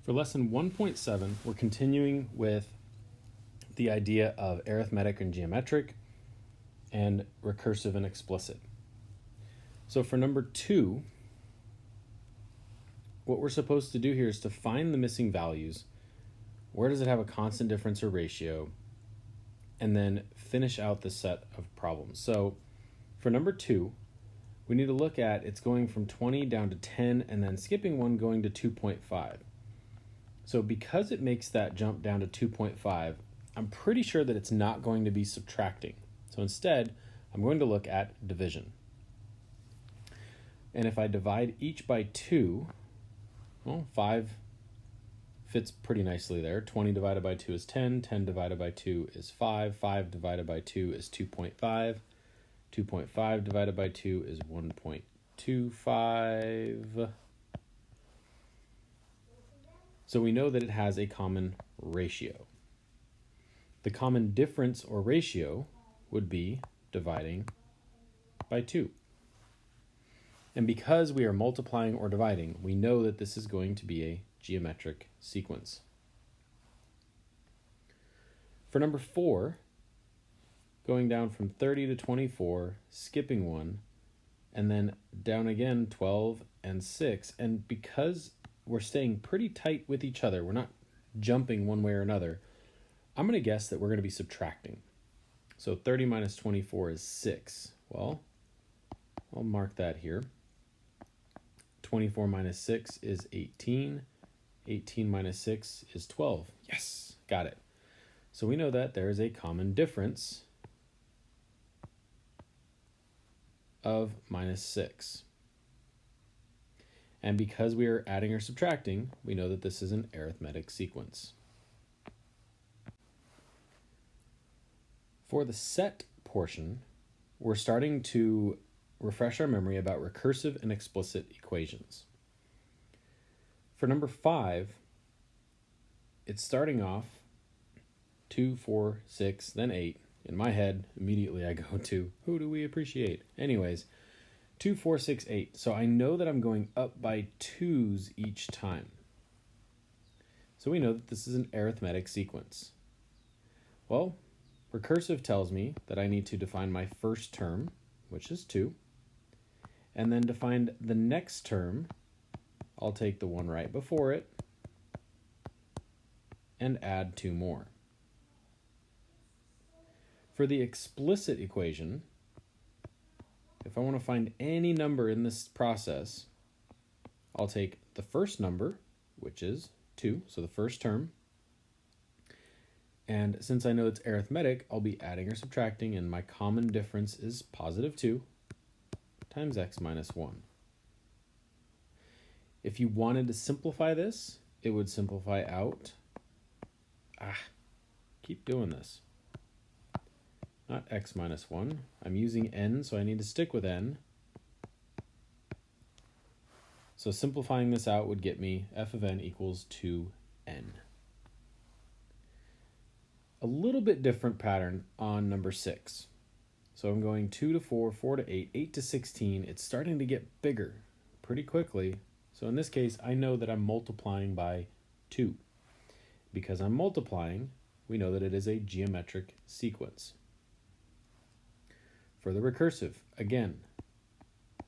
For lesson 1.7, we're continuing with the idea of arithmetic and geometric and recursive and explicit. So for number 2, what we're supposed to do here is to find the missing values. Where does it have a constant difference or ratio? And then finish out the set of problems. So for number 2, we need to look at it's going from 20 down to 10 and then skipping one going to 2.5. So because it makes that jump down to 2.5, I'm pretty sure that it's not going to be subtracting. So instead, I'm going to look at division. And if I divide each by 2, well, 5 fits pretty nicely there. 20 divided by 2 is 10. 10 divided by 2 is 5. 5 divided by 2 is 2.5. 2.5 divided by 2 is 1.25. So we know that it has a common ratio. The common difference or ratio would be dividing by 2. And because we are multiplying or dividing, we know that this is going to be a geometric sequence. For number 4, going down from 30 to 24, skipping 1, and then down again 12 and 6. And because we're staying pretty tight with each other, we're not jumping one way or another, I'm going to guess that we're going to be subtracting. So 30 minus 24 is 6. Well, I'll mark that here. 24 minus 6 is 18. 18 minus 6 is 12. Yes, got it. So we know that there is a common difference of minus 6. And because we are adding or subtracting, we know that this is an arithmetic sequence. For the set portion, we're starting to refresh our memory about recursive and explicit equations. For number 5, it's starting off 2, 4, 6, then 8. In my head, immediately I go to, who do we appreciate? Anyways, 2, 4, 6, 8. So I know that I'm going up by 2's each time. So we know that this is an arithmetic sequence. Well, recursive tells me that I need to define my first term, which is 2, and then to find the next term, I'll take the one right before it and add 2 more. For the explicit equation, if I want to find any number in this process, I'll take the first number, which is 2, so the first term, and since I know it's arithmetic, I'll be adding or subtracting, and my common difference is positive 2 times x minus 1. If you wanted to simplify this, it would simplify out, keep doing this. Not x minus 1. I'm using n, so I need to stick with n. So simplifying this out would get me f of n equals 2n. A little bit different pattern on number 6. So I'm going 2 to 4, 4 to 8, 8 to 16. It's starting to get bigger pretty quickly. So in this case, I know that I'm multiplying by 2. Because I'm multiplying, we know that it is a geometric sequence. For the recursive, again,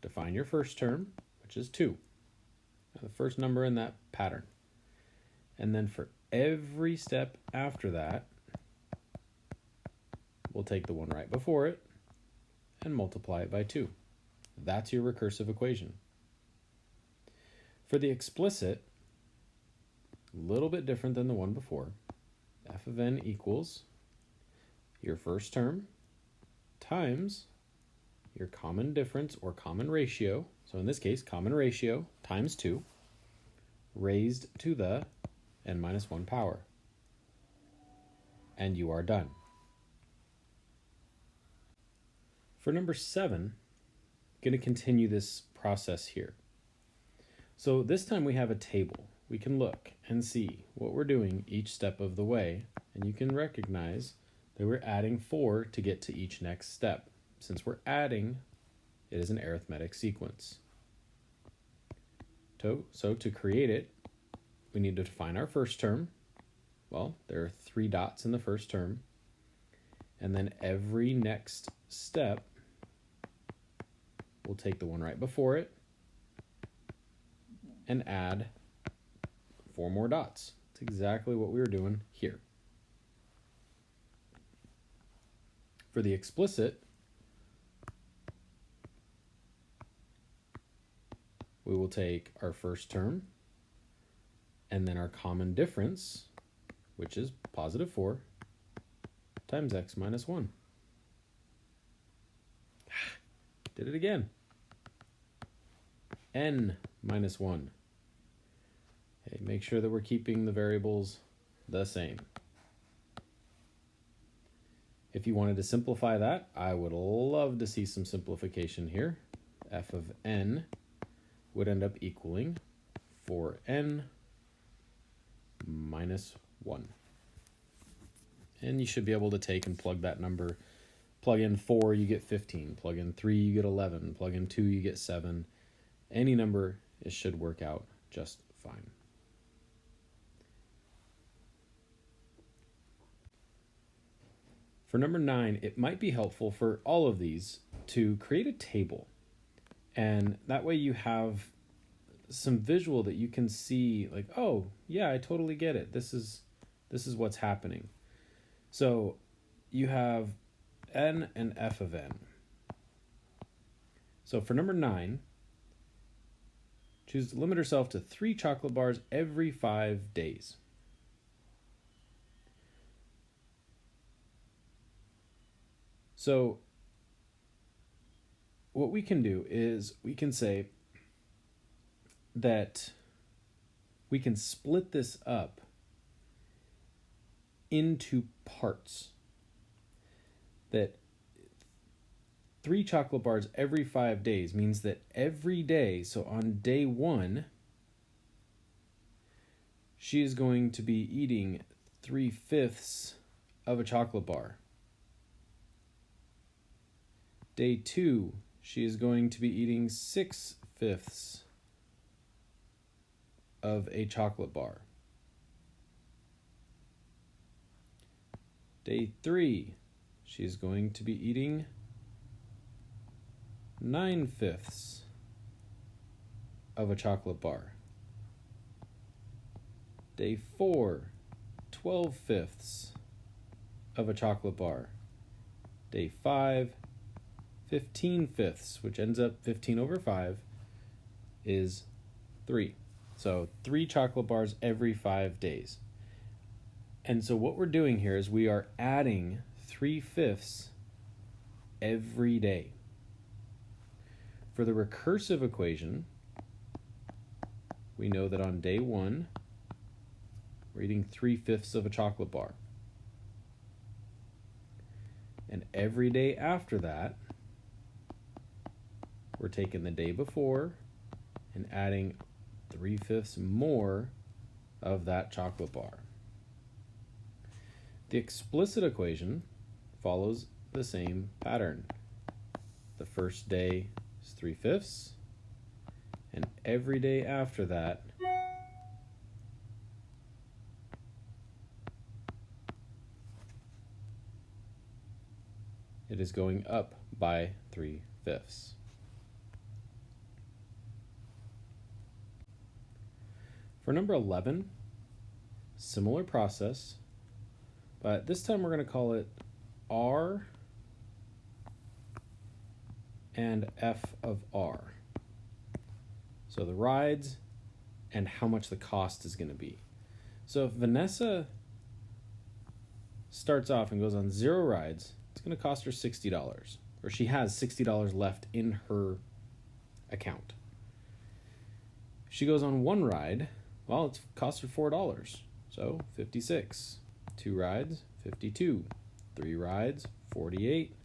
define your first term, which is 2. The first number in that pattern. And then for every step after that, we'll take the one right before it and multiply it by 2. That's your recursive equation. For the explicit, a little bit different than the one before. F of n equals your first term times your common difference or common ratio. So in this case, common ratio times 2 raised to the n minus 1 power. And you are done. For number 7, I'm going to continue this process here. So this time we have a table. We can look and see what we're doing each step of the way, and you can recognize that we're adding 4 to get to each next step. Since we're adding, it is an arithmetic sequence. So to create it, we need to define our first term. Well, there are 3 dots in the first term. And then every next step, we'll take the one right before it and add 4 more dots. It's exactly what we were doing here. For the explicit, we will take our first term and then our common difference, which is positive 4, times x minus 1. Did it again. N minus 1. Okay, make sure that we're keeping the variables the same. If you wanted to simplify that, I would love to see some simplification here. F of n would end up equaling 4n minus 1. And you should be able to take and plug that number. Plug in 4, you get 15. Plug in 3, you get 11. Plug in 2, you get 7. Any number, it should work out just fine. For number 9, it might be helpful for all of these to create a table. And that way you have some visual that you can see, like, oh, yeah, I totally get it. This is what's happening. So you have n and f of n. So for number 9, choose to limit herself to 3 chocolate bars every 5 days. So what we can do is we can say that we can split this up into parts. That 3 chocolate bars every 5 days means that every day, so on day 1, she is going to be eating 3/5 of a chocolate bar. Day 2, she is going to be eating 6/5 of a chocolate bar. Day 3, she is going to be eating 9/5 of a chocolate bar. Day 4, 12/5 of a chocolate bar. Day 5, 15/5, which ends up 15 over 5, is 3. So 3 chocolate bars every 5 days. And so what we're doing here is we are adding 3/5 every day. For the recursive equation, we know that on day 1, we're eating 3/5 of a chocolate bar. And every day after that, we're taking the day before and adding 3/5 more of that chocolate bar. The explicit equation follows the same pattern. The first day is 3/5, and every day after that, it is going up by 3/5. For number 11, similar process, but this time we're going to call it R and F of R. So the rides and how much the cost is going to be. So if Vanessa starts off and goes on 0 rides, it's going to cost her $60, or she has $60 left in her account. If she goes on 1 ride, well, it's cost her $4, so 56. 2 rides, 52. 3 rides, 48.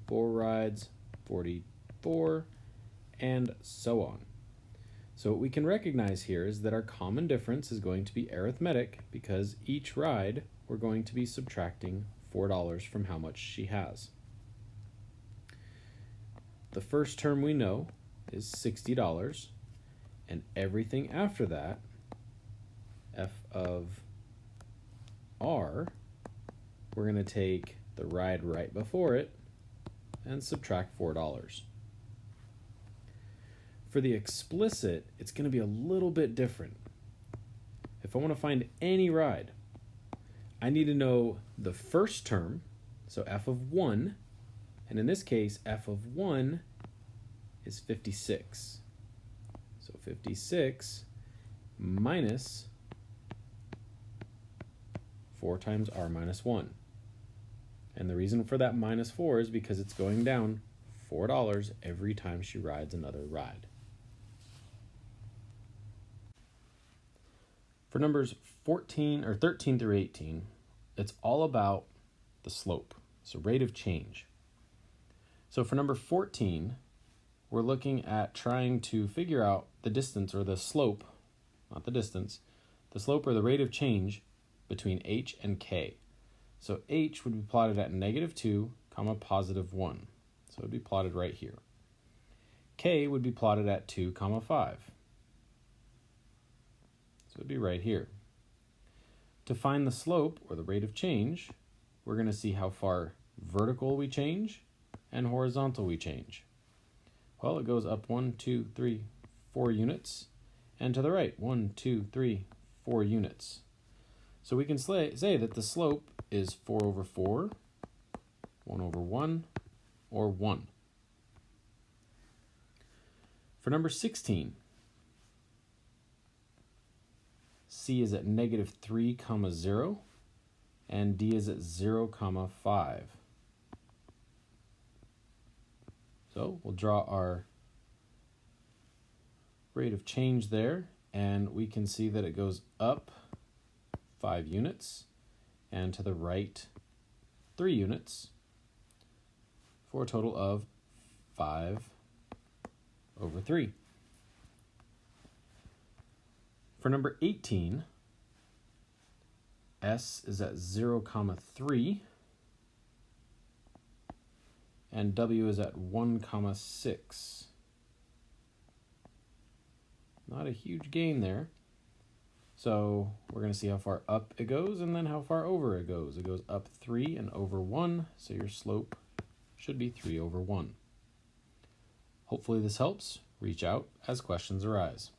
4 rides, 44, and so on. So what we can recognize here is that our common difference is going to be arithmetic, because each ride we're going to be subtracting $4 from how much she has. The first term we know is $60, and everything after that, f of r, we're going to take the ride right before it and subtract $4. For the explicit, it's going to be a little bit different. If I want to find any ride, I need to know the first term, so f of 1, and in this case, f of 1 is 56. So 56 minus 4 times r minus 1. And the reason for that minus 4 is because it's going down $4 every time she rides another ride. For numbers 13 through 18, it's all about the slope, so rate of change. So for number 14, we're looking at trying to figure out the distance or the slope, not the distance, the slope or the rate of change between h and k. So h would be plotted at -2, positive 1. So it would be plotted right here. K would be plotted at 2, 5. So it would be right here. To find the slope or the rate of change, we're going to see how far vertical we change and horizontal we change. Well, it goes up 1, 2, 3, 4 units, and to the right, 1, 2, 3, 4 units. So we can say that the slope is 4 over 4, 1 over 1, or 1. For number 16, C is at -3, 0, and D is at 0, 5. So we'll draw our rate of change there, and we can see that it goes up 5 units, and to the right 3 units, for a total of 5 over 3. For number 18, S is at 0, 3, and W is at 1, 6. Not a huge gain there. So we're going to see how far up it goes and then how far over it goes. It goes up 3 and over 1, so your slope should be 3 over 1. Hopefully this helps. Reach out as questions arise.